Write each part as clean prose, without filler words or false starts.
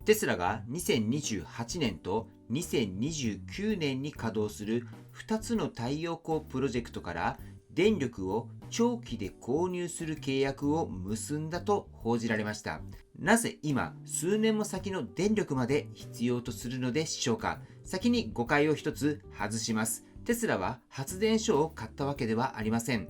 テスラが2028年と2029年に稼働する2つの太陽光プロジェクトから電力を長期で購入する契約を結んだと報じられました。なぜ今、数年も先の電力まで必要とするのでしょうか。先に誤解を一つ外します。テスラは発電所を買ったわけではありません。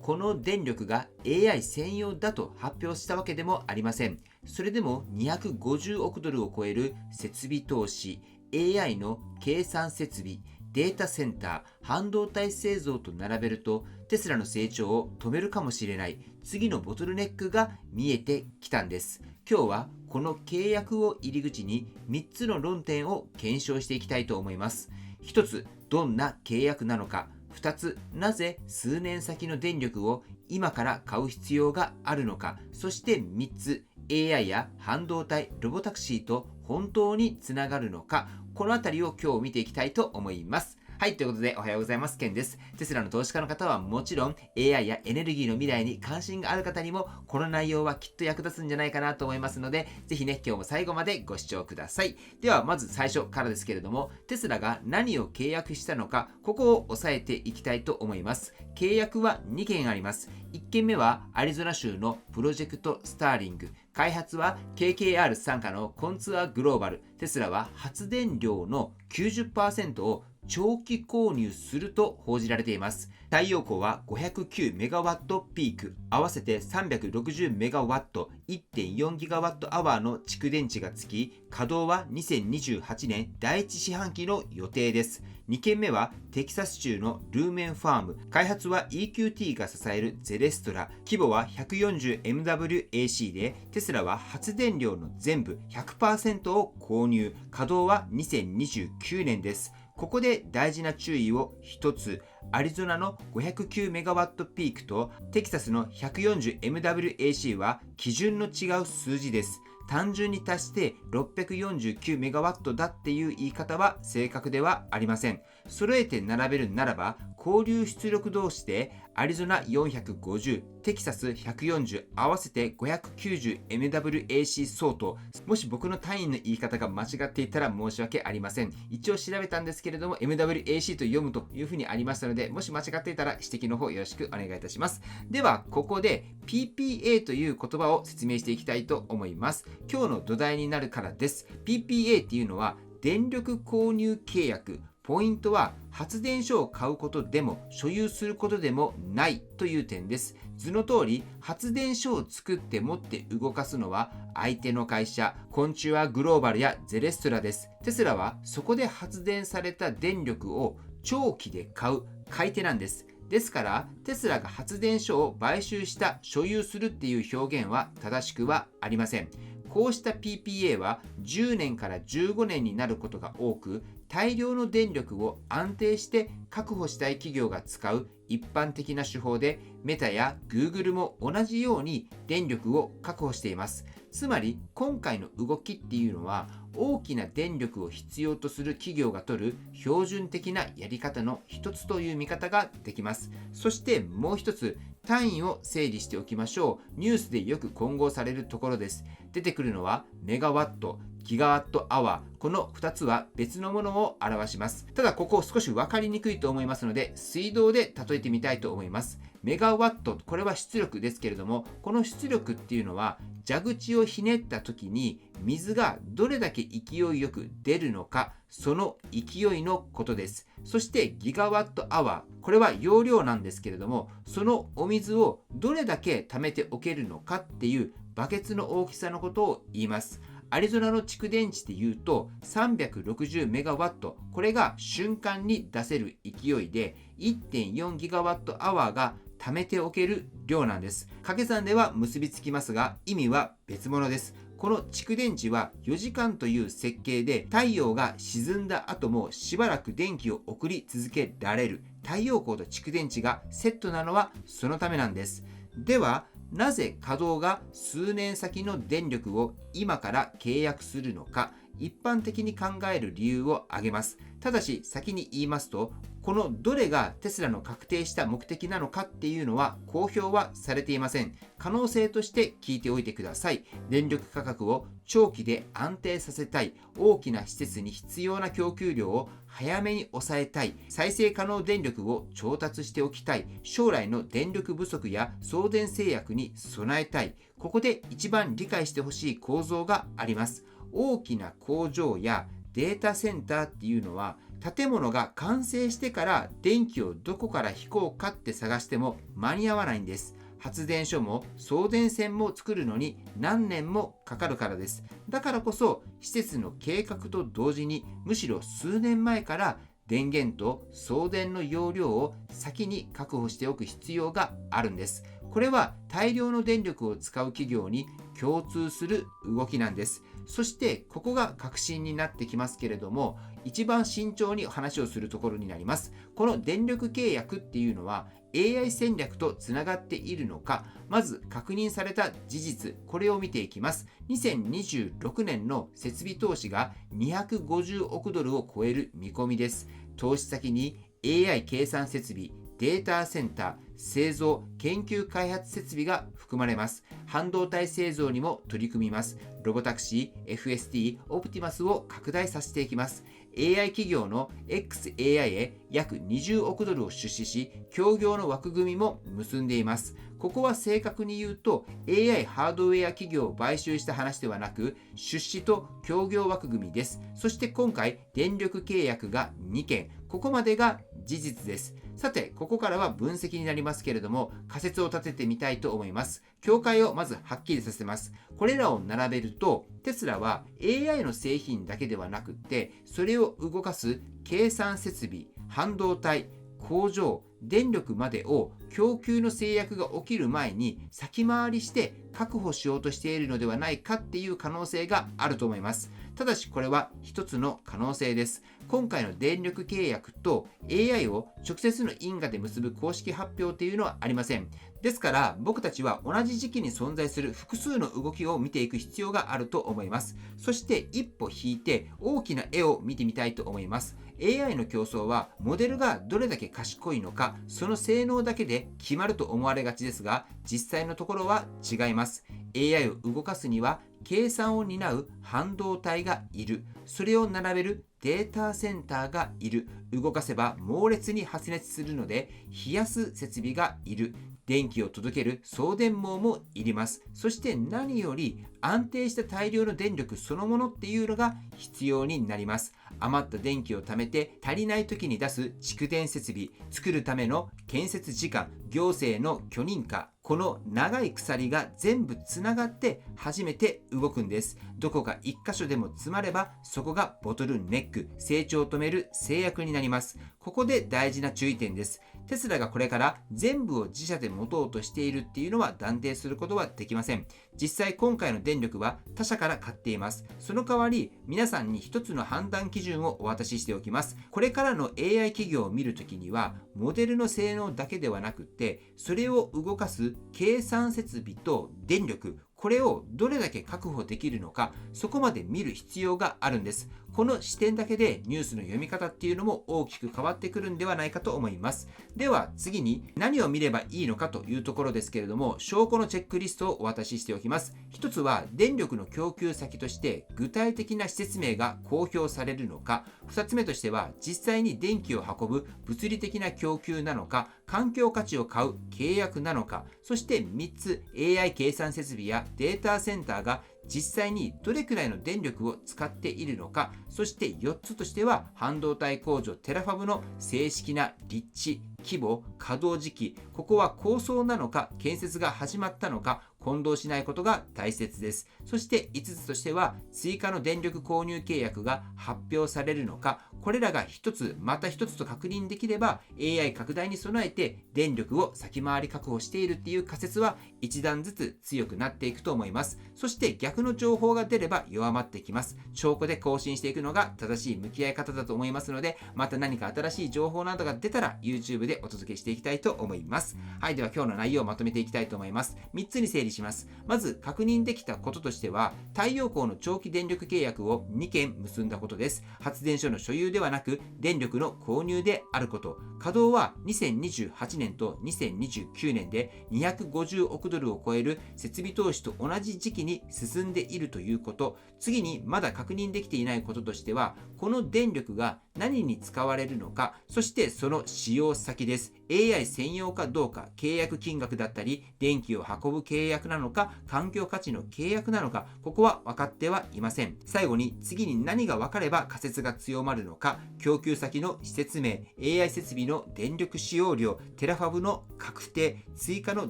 この電力が AI 専用だと発表したわけでもありません。それでも250億ドルを超える設備投資、AI の計算設備、データセンター、半導体製造と並べると、テスラの成長を止めるかもしれない次のボトルネックが見えてきたんです。今日はこの契約を入り口に3つの論点を検証していきたいと思います。1つ、どんな契約なのか。2つ、なぜ数年先の電力を今から買う必要があるのか。そして3つ、AI や半導体、ロボタクシーと本当につながるのか。このあたりを今日見ていきたいと思います。はい、ということでおはようございます。ケンです。テスラの投資家の方はもちろん AI やエネルギーの未来に関心がある方にもこの内容はきっと役立つんじゃないかなと思いますので、ぜひね、今日も最後までご視聴ください。ではまず最初からですけれども、テスラが何を契約したのか、ここを押さえていきたいと思います。契約は2件あります。1件目はアリゾナ州のプロジェクトスターリング。開発は KKR 傘下のコンツアグローバル。テスラは発電量の 90% を長期購入すると報じられています。太陽光は509メガワットピーク、合わせて360メガワット、1.4 ギガワットアワーの蓄電池がつき、稼働は2028年第1四半期の予定です。2件目はテキサス州のルーメンファーム。開発は EQT が支えるゼレストラ。規模は 140MWAC で、テスラは発電量の全部 100% を購入。稼働は2029年です。ここで大事な注意を一つ。アリゾナの509メガワットピークとテキサスの 140MWAC は基準の違う数字です。単純に足して649メガワットだっていう言い方は正確ではありません。揃えて並べるならば、交流出力同士でアリゾナ450、テキサス140、合わせて 590MWAC 相当。もし僕の単位の言い方が間違っていたら申し訳ありません。一応調べたんですけれども MWAC と読むというふうにありましたので、もし間違っていたら指摘の方よろしくお願いいたします。ではここで PPA という言葉を説明していきたいと思います。今日の土台になるからです。PPA っていうのは電力購入契約。ポイントは発電所を買うことでも所有することでもないという点です。図の通り発電所を作って持って動かすのは相手の会社コンチュアグローバルやゼレストラです。テスラはそこで発電された電力を長期で買う買い手なんです。ですからテスラが発電所を買収した所有するっていう表現は正しくはありません。こうした PPA は10年から15年になることが多く、大量の電力を安定して確保したい企業が使う一般的な手法で、メタや Google も同じように電力を確保しています。つまり今回の動きっていうのは大きな電力を必要とする企業が取る標準的なやり方の一つという見方ができます。そしてもう一つ、単位を整理しておきましょう。ニュースでよく混合されるところです。出てくるのはメガワット、ギガワットアワー。この2つは別のものを表します。ただここ少し分かりにくいと思いますので、水道で例えてみたいと思います。メガワット、これは出力ですけれども、この出力っていうのは蛇口をひねった時に水がどれだけ勢いよく出るのか、その勢いのことです。そしてギガワットアワー、これは容量なんですけれども、そのお水をどれだけ貯めておけるのかっていうバケツの大きさのことを言います。アリゾナの蓄電池でいうと360メガワット、これが瞬間に出せる勢いで 1.4 ギガワットアワーが貯めておける量なんです。掛け算では結びつきますが、意味は別物です。この蓄電池は4時間という設計で、太陽が沈んだ後もしばらく電気を送り続けられる。太陽光と蓄電池がセットなのはそのためなんです。ではなぜ稼働が数年先の電力を今から契約するのか、一般的に考える理由を挙げます。ただし先に言いますと、このどれがテスラの確定した目的なのかっていうのは公表はされていません。可能性として聞いておいてください。電力価格を長期で安定させたい、大きな施設に必要な供給量を早めに抑えたい、再生可能電力を調達しておきたい、将来の電力不足や送電制約に備えたい。ここで一番理解してほしい構造があります。大きな工場やデータセンターっていうのは、建物が完成してから電気をどこから引こうかって探しても間に合わないんです。発電所も送電線も作るのに何年もかかるからです。だからこそ施設の計画と同時に、むしろ数年前から電源と送電の容量を先に確保しておく必要があるんです。これは大量の電力を使う企業に共通する動きなんです。そしてここが核心になってきますけれども、一番慎重に話をするところになります。この電力契約っていうのは AI 戦略とつながっているのか、まず確認された事実、これを見ていきます。2026年の設備投資が250億ドルを超える見込みです。投資先に AI 計算設備、データセンター、製造・研究開発設備が含まれます。半導体製造にも取り組みます。ロボタクシー、FSD、オプティマスを拡大させていきます。AI 企業の XAI へ約20億ドルを出資し、協業の枠組みも結んでいます。ここは正確に言うと AI ハードウェア企業を買収した話ではなく、出資と協業枠組みです。そして今回電力契約が2件、ここまでが事実です。さて、ここからは分析になりますけれども、仮説を立ててみたいと思います。境界をまずはっきりさせます。これらを並べると、テスラは AI の製品だけではなくって、それを動かす計算設備、半導体、工場、電力までを供給の制約が起きる前に先回りして確保しようとしているのではないかっていう可能性があると思います。ただしこれは一つの可能性です。今回の電力契約と AI を直接の因果で結ぶ公式発表というのはありません。ですから僕たちは同じ時期に存在する複数の動きを見ていく必要があると思います。そして一歩引いて大きな絵を見てみたいと思います。AI の競争はモデルがどれだけ賢いのか、その性能だけで決まると思われがちですが、実際のところは違います。AI を動かすには計算を担う半導体がいる。それを並べるデータセンターがいる。動かせば猛烈に発熱するので冷やす設備がいる。電気を届ける送電網もいります。そして何より安定した大量の電力そのものっていうのが必要になります。余った電気を貯めて足りない時に出す蓄電設備、作るための建設時間、行政の許認可、この長い鎖が全部つながって初めて動くんです。どこか一箇所でも詰まればそこがボトルネック、成長を止める制約になります。ここで大事な注意点です。テスラがこれから全部を自社で持とうとしているっていうのは断定することはできません。実際今回の電力は他社から買っています。その代わり皆さんに一つの判断基準をお渡ししておきます。これからの AI 企業を見るときにはモデルの性能だけではなくってそれを動かす計算設備と電力、これをどれだけ確保できるのか、そこまで見る必要があるんです。この視点だけでニュースの読み方っていうのも大きく変わってくるんではないかと思います。では次に何を見ればいいのかというところですけれども、証拠のチェックリストをお渡ししておきます。一つは電力の供給先として具体的な施設名が公表されるのか、二つ目としては実際に電気を運ぶ物理的な供給なのか、環境価値を買う契約なのか、そして3つ AI 計算設備やデータセンターが実際にどれくらいの電力を使っているのか、そして4つとしては半導体工場テラファブの正式な立地、規模、稼働時期、ここは構想なのか建設が始まったのか混同しないことが大切です。そして5つとしては追加の電力購入契約が発表されるのか、これらが一つまた一つと確認できれば AI 拡大に備えて電力を先回り確保しているっていう仮説は一段ずつ強くなっていくと思います。そして逆の情報が出れば弱まってきます。証拠で更新していくのが正しい向き合い方だと思いますので、また何か新しい情報などが出たら YouTube でお届けしていきたいと思います。はい、では今日の内容をまとめていきたいと思います。3つに整理します。まず確認できたこととしては、太陽光の長期電力契約を2件結んだことです。発電所の所有給ではなく電力の購入であること。稼働は2028年と2029年で250億ドルを超える設備投資と同じ時期に進んでいるということ。次にまだ確認できていないこととしては、この電力が何に使われるのか、そしてその使用先です。AI 専用かどうか、契約金額だったり、電気を運ぶ契約なのか、環境価値の契約なのか、ここは分かってはいません。最後に、次に何が分かれば仮説が強まるのか、供給先の施設名、AI 設備の電力使用量、テラファブの確定、追加の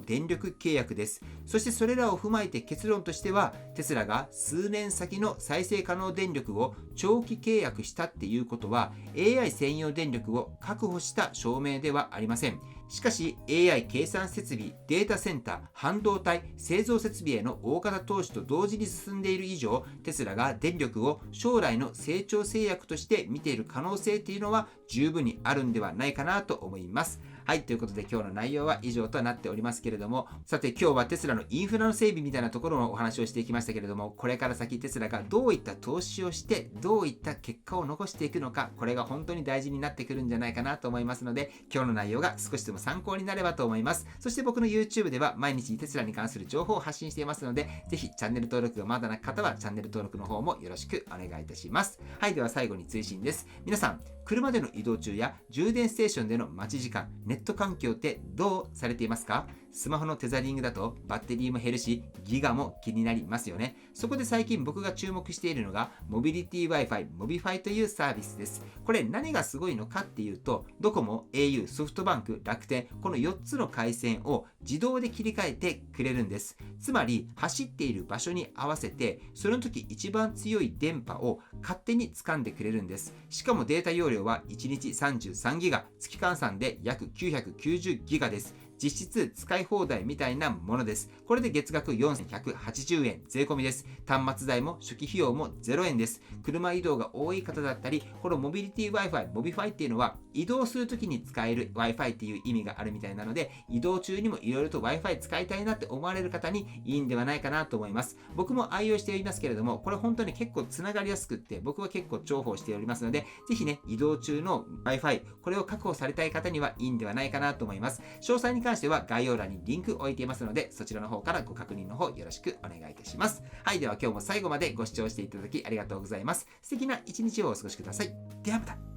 電力契約です。そしてそれらを踏まえて結論としては、テスラが数年先の再生可能電力を長期契約したっていうことは、AI 専用電力を確保した証明ではありません。しかし AI 計算設備、データセンター、半導体、製造設備への大型投資と同時に進んでいる以上、テスラが電力を将来の成長制約として見ている可能性っていうのは十分にあるんではないかなと思います。はい、ということで今日の内容は以上となっておりますけれども、さて今日はテスラのインフラの整備みたいなところのお話をしていきましたけれども、これから先テスラがどういった投資をしてどういった結果を残していくのか、これが本当に大事になってくるんじゃないかなと思いますので、今日の内容が少しでも参考になればと思います。そして僕の YouTube では毎日テスラに関する情報を発信していますので、ぜひチャンネル登録がまだない方はチャンネル登録の方もよろしくお願いいたします。はい、では最後に追伸です。皆さん、車での移動中や充電ステーションでの待ち時間、ネット環境ってどうされていますか？スマホのテザリングだとバッテリーも減るし、ギガも気になりますよね。そこで最近僕が注目しているのが、モビリティ Wi-Fi、モビファイというサービスです。これ何がすごいのかっていうと、ドコモ、au、ソフトバンク、楽天、この4つの回線を自動で切り替えてくれるんです。つまり、走っている場所に合わせて、その時一番強い電波を勝手に掴んでくれるんです。しかもデータ容量は1日33ギガ、月換算で約990ギガです。実質使い放題みたいなものです。これで月額4180円税込みです。端末代も初期費用も0円です。車移動が多い方だったり、このモビリティ Wi-Fi、モビファイっていうのは移動するときに使える Wi-Fi っていう意味があるみたいなので、移動中にもいろいろと Wi-Fi 使いたいなって思われる方にいいんではないかなと思います。僕も愛用していますけれども、これ本当に結構つながりやすくって、僕は結構重宝しておりますので、ぜひね、移動中の Wi-Fi、これを確保されたい方にはいいんではないかなと思います。詳細に関しては概要欄にリンク置いていますので、そちらの方からご確認の方よろしくお願いいたします。はい、では今日も最後までご視聴していただきありがとうございます。素敵な一日をお過ごしください。ではまた。